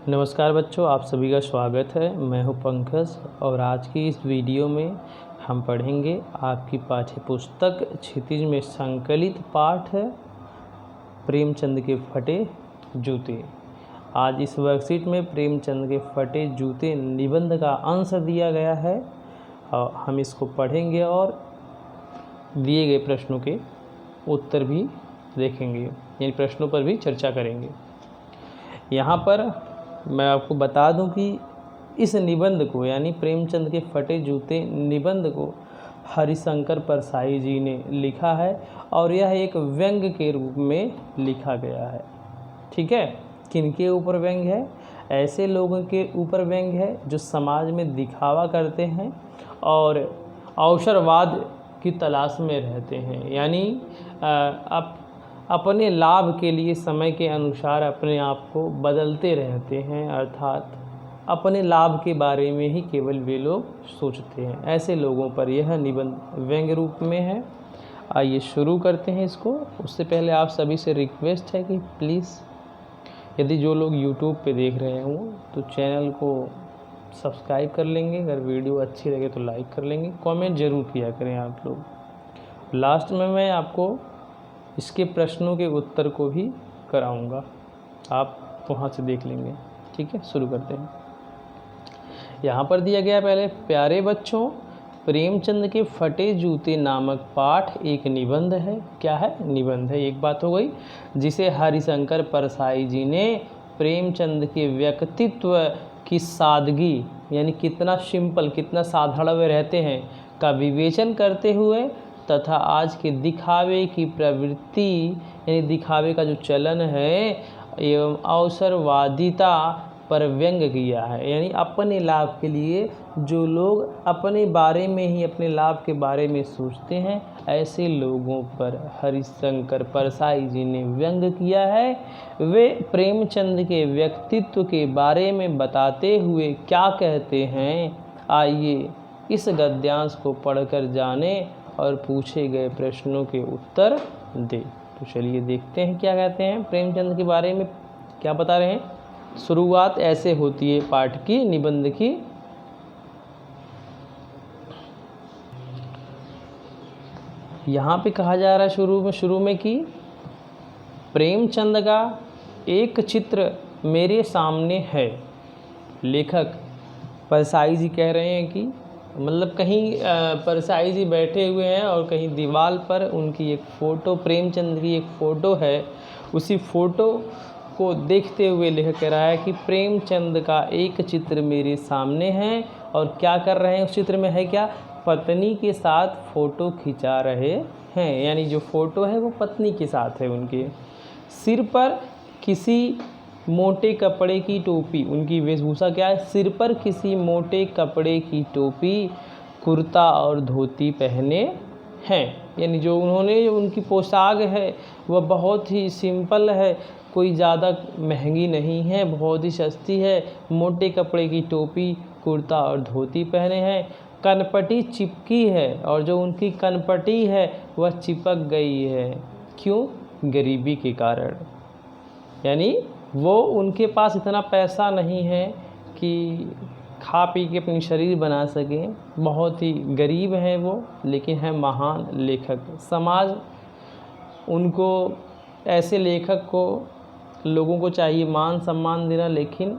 नमस्कार बच्चों, आप सभी का स्वागत है। मैं हूं पंकज और आज की इस वीडियो में हम पढ़ेंगे आपकी पाठ्य पुस्तक क्षितिज में संकलित पाठ है प्रेमचंद के फटे जूते। आज इस वर्कशीट में प्रेमचंद के फटे जूते निबंध का अंश दिया गया है और हम इसको पढ़ेंगे और दिए गए प्रश्नों के उत्तर भी देखेंगे, यानी प्रश्नों पर भी चर्चा करेंगे। यहाँ पर मैं आपको बता दूं कि इस निबंध को यानी प्रेमचंद के फटे जूते निबंध को हरिशंकर परसाई जी ने लिखा है और यह एक व्यंग के रूप में लिखा गया है। ठीक है, किनके ऊपर व्यंग है? ऐसे लोगों के ऊपर व्यंग है जो समाज में दिखावा करते हैं और अवसरवाद की तलाश में रहते हैं, यानी अपने लाभ के लिए समय के अनुसार अपने आप को बदलते रहते हैं, अर्थात अपने लाभ के बारे में ही केवल वे लोग सोचते हैं। ऐसे लोगों पर यह निबंध व्यंग रूप में है। आइए शुरू करते हैं इसको। उससे पहले आप सभी से रिक्वेस्ट है कि प्लीज़ यदि जो लोग YouTube पे देख रहे हों तो चैनल को सब्सक्राइब कर लेंगे, अगर वीडियो अच्छी लगे तो लाइक कर लेंगे, कमेंट ज़रूर किया करें आप लोग। लास्ट में मैं आपको इसके प्रश्नों के उत्तर को भी कराऊंगा, आप वहाँ से देख लेंगे। ठीक है, शुरू करते हैं। यहाँ पर दिया गया पहले, प्यारे बच्चों, प्रेमचंद के फटे जूते नामक पाठ एक निबंध है। क्या है? निबंध है। एक बात हो गई, जिसे हरिशंकर परसाई जी ने प्रेमचंद के व्यक्तित्व की सादगी, यानी कितना सिंपल, कितना साधारण वे रहते हैं, का विवेचन करते हुए तथा आज के दिखावे की प्रवृत्ति, यानी दिखावे का जो चलन है एवं अवसरवादिता पर व्यंग किया है। यानी अपने लाभ के लिए जो लोग अपने बारे में ही, अपने लाभ के बारे में सोचते हैं, ऐसे लोगों पर हरिशंकर परसाई जी ने व्यंग किया है। वे प्रेमचंद के व्यक्तित्व के बारे में बताते हुए क्या कहते हैं, आइए इस गद्यांश को पढ़कर जाने और पूछे गए प्रश्नों के उत्तर दे। तो चलिए देखते हैं क्या कहते हैं, प्रेमचंद के बारे में क्या बता रहे हैं। शुरुआत ऐसे होती है पाठ की, निबंध की। यहाँ पे कहा जा रहा है शुरू में कि प्रेमचंद का एक चित्र मेरे सामने है। लेखक परसाई जी कह रहे हैं कि मतलब कहीं परसाई जी बैठे हुए हैं और कहीं दीवार पर उनकी एक फ़ोटो, प्रेमचंद की एक फ़ोटो है। उसी फ़ोटो को देखते हुए लेखक कह रहा है कि प्रेमचंद का एक चित्र मेरे सामने है और क्या कर रहे हैं उस चित्र में है क्या? पत्नी के साथ फ़ोटो खिंचा रहे हैं, यानी जो फ़ोटो है वो पत्नी के साथ है। उनके सिर पर किसी मोटे कपड़े की टोपी, उनकी वेशभूषा क्या है? सिर पर किसी मोटे कपड़े की टोपी, कुर्ता और धोती पहने हैं। यानी जो उनकी पोशाक है वह बहुत ही सिंपल है, कोई ज़्यादा महंगी नहीं है, बहुत ही सस्ती है। मोटे कपड़े की टोपी, कुर्ता और धोती पहने हैं। कनपटी चिपकी है और जो उनकी कनपटी है वह चिपक गई है। क्यों? गरीबी के कारण। यानी वो उनके पास इतना पैसा नहीं है कि खा पी के अपनी शरीर बना सकें, बहुत ही गरीब हैं वो, लेकिन है महान लेखक। समाज उनको, ऐसे लेखक को लोगों को चाहिए मान सम्मान देना, लेकिन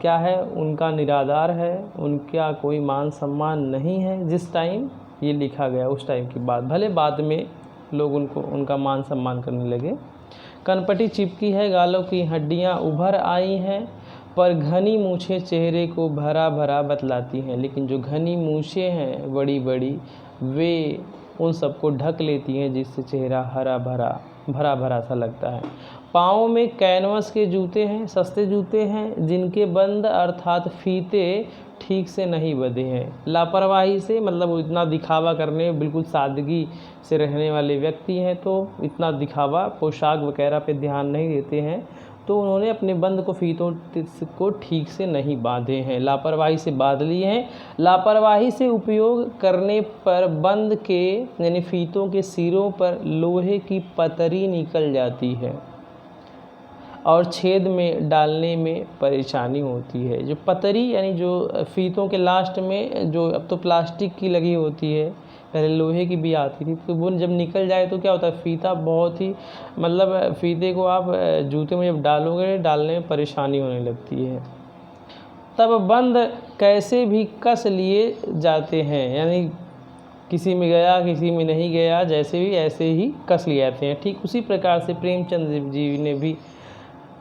क्या है, उनका निराधार है, उनका कोई मान सम्मान नहीं है। जिस टाइम ये लिखा गया उस टाइम की बात, भले बाद में लोग उनका मान सम्मान करने लगे। कनपटी चिपकी है, गालों की हड्डियां उभर आई हैं, पर घनी मूछें चेहरे को भरा भरा बतलाती हैं। लेकिन जो घनी मूछें हैं बड़ी बड़ी, वे उन सबको ढक लेती हैं, जिससे चेहरा भरा भरा सा लगता है। पाँव में कैनवस के जूते हैं, सस्ते जूते हैं, जिनके बंद अर्थात फीते ठीक से नहीं बंधे हैं। लापरवाही से, मतलब वो इतना दिखावा करने, बिल्कुल सादगी से रहने वाले व्यक्ति हैं, तो इतना दिखावा पोशाक वगैरह पे ध्यान नहीं देते हैं, तो उन्होंने अपने बंद को फीतों को ठीक से नहीं बांधे हैं, लापरवाही से बांध लिए हैं। लापरवाही से उपयोग करने पर बंद के, यानी फीतों के सिरों पर लोहे की पतरी निकल जाती है। और छेद में डालने में परेशानी होती है। जो पतरी यानी जो फीतों के लास्ट में जो अब तो प्लास्टिक की लगी होती है, पहले लोहे की भी आती थी, तो वो जब निकल जाए तो क्या होता है, फीता बहुत ही मतलब फीते को आप जूते में जब डालोगे डालने में परेशानी होने लगती है। तब बंद कैसे भी कस लिए जाते हैं, यानी किसी में गया किसी में नहीं गया, जैसे भी ऐसे ही कस लिए जाते हैं। ठीक उसी प्रकार से प्रेमचंद जी ने भी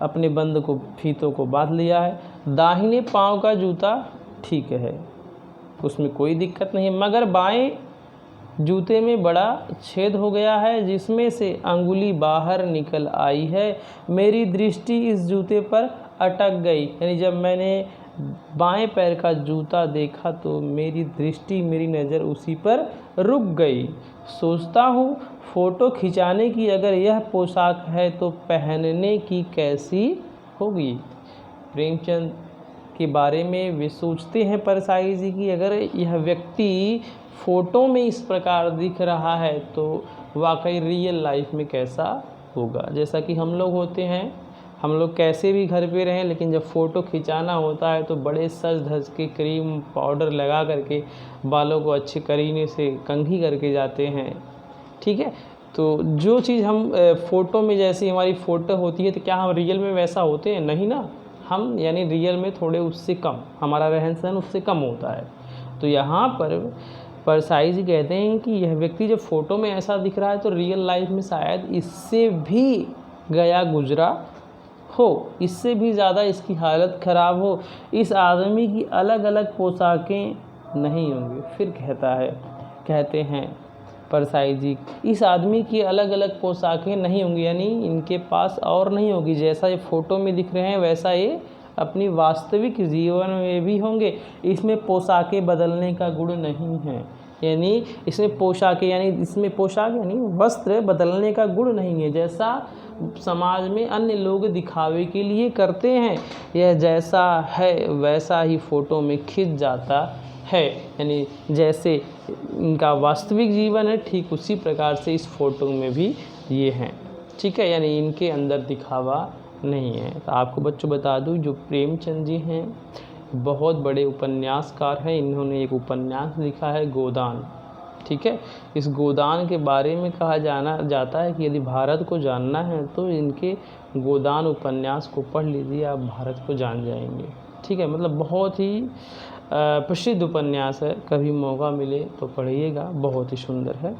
अपने बंद को फीतों को बांध लिया है। दाहिने पांव का जूता ठीक है, उसमें कोई दिक्कत नहीं, मगर बाएं जूते में बड़ा छेद हो गया है जिसमें से अंगुली बाहर निकल आई है। मेरी दृष्टि इस जूते पर अटक गई, यानी जब मैंने बाएं पैर का जूता देखा तो मेरी दृष्टि मेरी नज़र उसी पर रुक गई। सोचता हूँ फ़ोटो खिंचाने की अगर यह पोशाक है तो पहनने की कैसी होगी। प्रेमचंद के बारे में वे सोचते हैं परसाई जी की अगर यह व्यक्ति फ़ोटो में इस प्रकार दिख रहा है तो वाकई रियल लाइफ में कैसा होगा। जैसा कि हम लोग होते हैं, हम लोग कैसे भी घर पे रहें, लेकिन जब फ़ोटो खिंचाना होता है तो बड़े सज धज के क्रीम पाउडर लगा करके बालों को अच्छे करीने से कंघी करके जाते हैं। ठीक है, तो जो चीज़ हम फ़ोटो में जैसी हमारी फ़ोटो होती है तो क्या हम रियल में वैसा होते हैं? नहीं ना, हम यानी रियल में थोड़े उससे कम, हमारा रहन सहन उससे कम होता है। तो यहाँ पर परसाई जी कहते हैं कि यह व्यक्ति जब फ़ोटो में ऐसा दिख रहा है तो रियल लाइफ में शायद इससे भी गया गुजरा हो, इससे भी ज़्यादा इसकी हालत ख़राब हो। इस आदमी की अलग अलग पोशाकें नहीं होंगी। फिर कहते हैं परसाई जी, इस आदमी की अलग अलग पोशाकें नहीं होंगी, यानी इनके पास और नहीं होगी। जैसा ये फ़ोटो में दिख रहे हैं वैसा ये अपनी वास्तविक जीवन में भी होंगे। इसमें पोशाकें बदलने का गुण नहीं है, यानी इसमें पोशाकें यानी इसमें पोशाक यानी वस्त्र बदलने का गुण नहीं है। जैसा समाज में अन्य लोग दिखावे के लिए करते हैं, यह जैसा है वैसा ही फ़ोटो में खिंच जाता है, यानी जैसे इनका वास्तविक जीवन है ठीक उसी प्रकार से इस फ़ोटो में भी ये हैं। ठीक है, यानी इनके अंदर दिखावा नहीं है। तो आपको बच्चों बता दूं, जो प्रेमचंद जी हैं बहुत बड़े उपन्यासकार हैं। इन्होंने एक उपन्यास लिखा है गोदान। ठीक है, इस गोदान के बारे में कहा जाता है कि यदि भारत को जानना है तो इनके गोदान उपन्यास को पढ़ लीजिए, आप भारत को जान जाएंगे। ठीक है, मतलब बहुत ही प्रसिद्ध उपन्यास है, कभी मौका मिले तो पढ़िएगा, बहुत ही सुंदर है।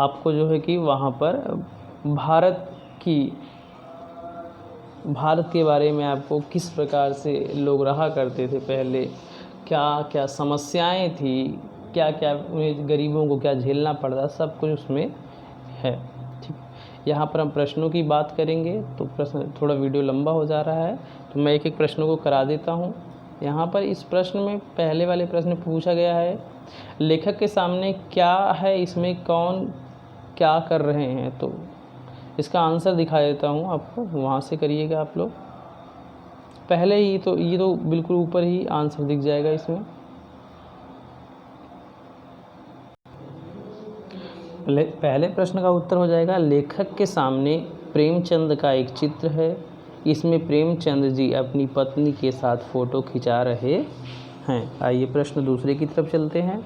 आपको जो है कि वहाँ पर भारत के बारे में आपको किस प्रकार से लोग रहा करते थे पहले, क्या क्या समस्याएं थी, क्या क्या उन्हें गरीबों को क्या झेलना पड़ता, सब कुछ उसमें है। ठीक, यहाँ पर हम प्रश्नों की बात करेंगे तो प्रश्न थोड़ा वीडियो लंबा हो जा रहा है तो मैं एक एक प्रश्नों को करा देता हूँ। यहाँ पर इस प्रश्न में पहले वाले प्रश्न में पूछा गया है लेखक के सामने क्या है, इसमें कौन क्या कर रहे हैं, तो इसका आंसर दिखा देता हूँ आपको, वहाँ से करिएगा आप लोग। पहले ही तो ये तो बिल्कुल ऊपर ही आंसर दिख जाएगा इसमें। पहले प्रश्न का उत्तर हो जाएगा लेखक के सामने प्रेमचंद का एक चित्र है, इसमें प्रेमचंद जी अपनी पत्नी के साथ फ़ोटो खिंचा रहे हैं। आइए प्रश्न दूसरे की तरफ चलते हैं।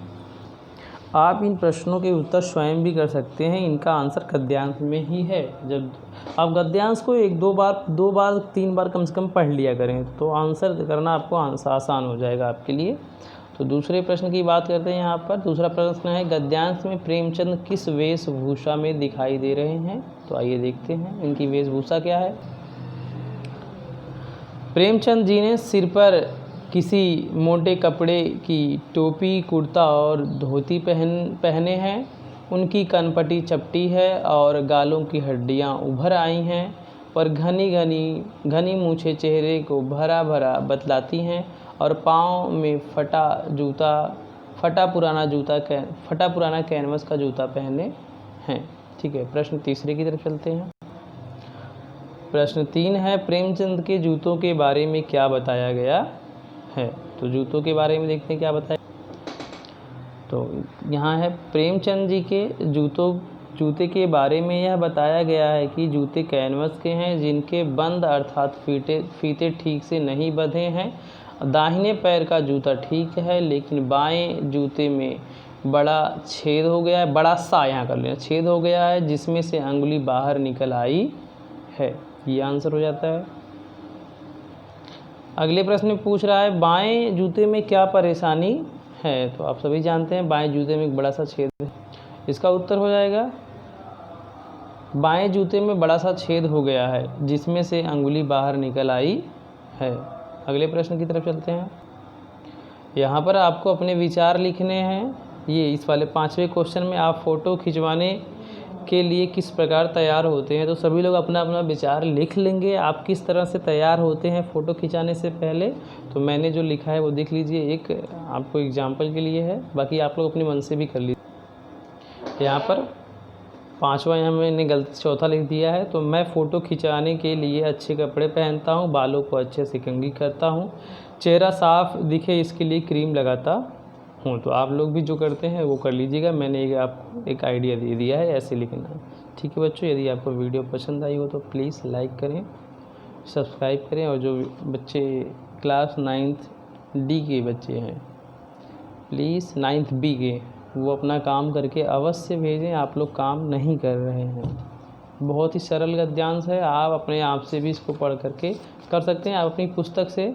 आप इन प्रश्नों के उत्तर स्वयं भी कर सकते हैं, इनका आंसर गद्यांश में ही है। जब आप गद्यांश को दो बार 3 बार कम से कम पढ़ लिया करें तो आंसर करना आपको आसान हो जाएगा आपके लिए। तो दूसरे प्रश्न की बात करते हैं। यहाँ पर दूसरा प्रश्न है गद्यांश में प्रेमचंद किस वेशभूषा में दिखाई दे रहे हैं, तो आइए देखते हैं इनकी वेशभूषा क्या है। प्रेमचंद जी ने सिर पर किसी मोटे कपड़े की टोपी, कुर्ता और धोती पहने हैं। उनकी कनपटी चपटी है और गालों की हड्डियां उभर आई हैं, पर घनी मूछें चेहरे को भरा भरा बतलाती हैं और पाँव में फटा पुराना कैनवस का जूता पहने हैं। ठीक है, प्रश्न तीसरे की तरफ चलते हैं। प्रश्न 3 है प्रेमचंद के जूतों के बारे में क्या बताया गया है, तो जूतों के बारे में देखते हैं क्या बताया। तो यहाँ है प्रेमचंद जी के जूतों जूते के बारे में यह बताया गया है कि जूते कैनवस के हैं जिनके बंद अर्थात फीते ठीक से नहीं बंधे हैं। दाहिने पैर का जूता ठीक है, लेकिन बाएं जूते में बड़ा छेद हो गया है, बड़ा सा यहाँ कर लेना, छेद हो गया है जिसमें से अंगुली बाहर निकल आई है। ये आंसर हो जाता है। अगले प्रश्न में पूछ रहा है बाएं जूते में क्या परेशानी है। तो आप सभी जानते हैं बाएं जूते में एक बड़ा सा छेद है। इसका उत्तर हो जाएगा बाएं जूते में बड़ा सा छेद हो गया है जिसमें से अंगुली बाहर निकल आई है। अगले प्रश्न की तरफ चलते हैं। यहाँ पर आपको अपने विचार लिखने हैं। ये इस वाले 5वें क्वेश्चन में आप फ़ोटो खिंचवाने के लिए किस प्रकार तैयार होते हैं। तो सभी लोग अपना अपना विचार लिख लेंगे, आप किस तरह से तैयार होते हैं फ़ोटो खिंचाने से पहले। तो मैंने जो लिखा है वो देख लीजिए, एक आपको एग्जाम्पल के लिए है, बाकी आप लोग अपने मन से भी कर लीजिए। यहाँ पर 5वां यहाँ मैंने गलती चौथा लिख दिया है। तो मैं फ़ोटो खिंचाने के लिए अच्छे कपड़े पहनता हूँ, बालों को अच्छे से कंघी करता हूँ, चेहरा साफ दिखे इसके लिए क्रीम लगाता हूँ। तो आप लोग भी जो करते हैं वो कर लीजिएगा। मैंने आपको एक आइडिया दे दिया है, ऐसे लिखना है। ठीक है बच्चों, यदि आपको वीडियो पसंद आई हो तो प्लीज़ लाइक करें, सब्सक्राइब करें, और जो बच्चे क्लास 9th D के बच्चे हैं प्लीज़ 9th B के, वो अपना काम करके अवश्य भेजें। आप लोग काम नहीं कर रहे हैं। बहुत ही सरल गद्यांश है, आप अपने आप से भी इसको पढ़ करके कर सकते हैं। आप अपनी पुस्तक से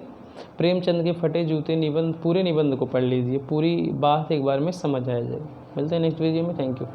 प्रेमचंद के फटे जूते निबंध, पूरे निबंध को पढ़ लीजिए, पूरी बात एक बार में समझ आ जाएगी। मिलते हैं नेक्स्ट वीडियो में। Thank you.